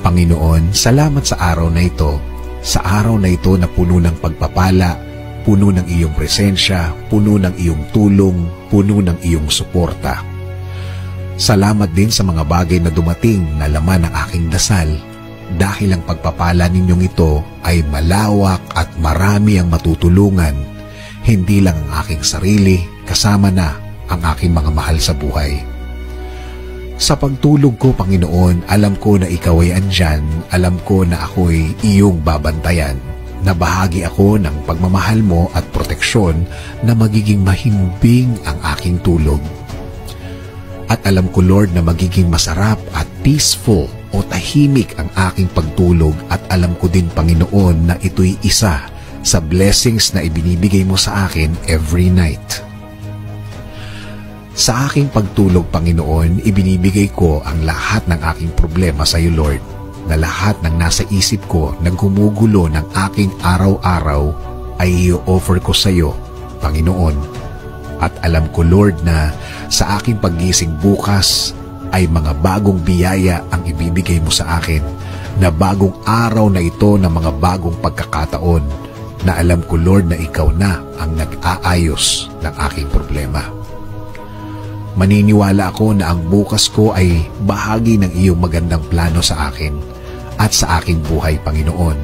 Panginoon, salamat sa araw na ito, sa araw na ito na puno ng pagpapala, puno ng iyong presensya, puno ng iyong tulong, puno ng iyong suporta. Salamat din sa mga bagay na dumating na laman ng aking dasal, dahil ang pagpapala ninyong ito ay malawak at marami ang matutulungan, hindi lang ang aking sarili, kasama na ang aking mga mahal sa buhay. Sa pagtulog ko, Panginoon, alam ko na ikaw ay andyan, alam ko na ako'y iyong babantayan, na bahagi ako ng pagmamahal mo at proteksyon na magiging mahimbing ang aking tulog. At alam ko, Lord, na magiging masarap at peaceful o tahimik ang aking pagtulog, at alam ko din, Panginoon, na ito'y isa sa blessings na ibinibigay mo sa akin every night. Sa aking pagtulog, Panginoon, ibinibigay ko ang lahat ng aking problema sa iyo, Lord, na lahat ng nasa isip ko na gumugulo ng aking araw-araw ay i-offer ko sa iyo, Panginoon. At alam ko, Lord, na sa aking paggising bukas ay mga bagong biyaya ang ibibigay mo sa akin, na bagong araw na ito ng mga bagong pagkakataon, na alam ko, Lord, na ikaw na ang nag-aayos ng aking problema. Maniniwala ako na ang bukas ko ay bahagi ng iyong magandang plano sa akin at sa aking buhay, Panginoon,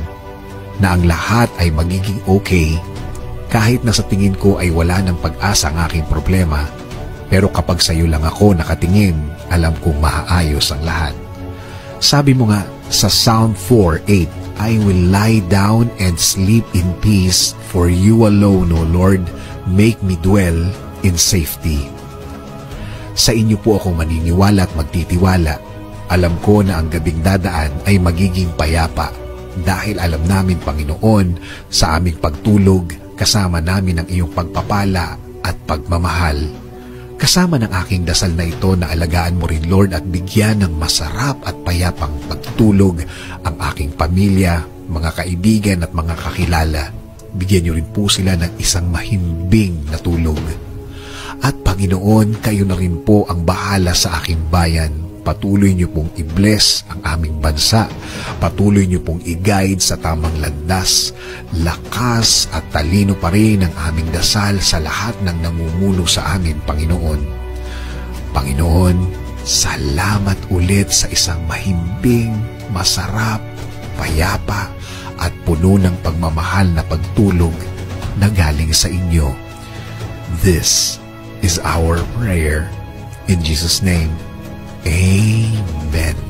na ang lahat ay magiging okay kahit na sa tingin ko ay wala ng pag-asa ang aking problema, pero kapag sa iyo lang ako nakatingin, alam kong maaayos ang lahat. Sabi mo nga sa Psalm 4:8, I will lie down and sleep in peace, for you alone, O Lord, make me dwell in safety. Sa inyo po akong maniniwala at magtitiwala. Alam ko na ang gabing dadaan ay magiging payapa, dahil alam namin, Panginoon, sa aming pagtulog, kasama namin ang iyong pagpapala at pagmamahal. Kasama ng aking dasal na ito na alagaan mo rin, Lord, at bigyan ng masarap at payapang pagtulog ang aking pamilya, mga kaibigan at mga kakilala. Bigyan niyo rin po sila ng isang mahimbing na tulog. At Panginoon, kayo na rin po ang bahala sa aking bayan. Patuloy niyo pong i-bless ang aming bansa. Patuloy niyo pong i-guide sa tamang landas. Lakas at talino pa rin ang aming dasal sa lahat ng namumuno sa amin, Panginoon. Panginoon, salamat ulit sa isang mahimbing, masarap, payapa at puno ng pagmamahal na pagtulog na galing sa inyo. This is our prayer. In Jesus' name, Amen.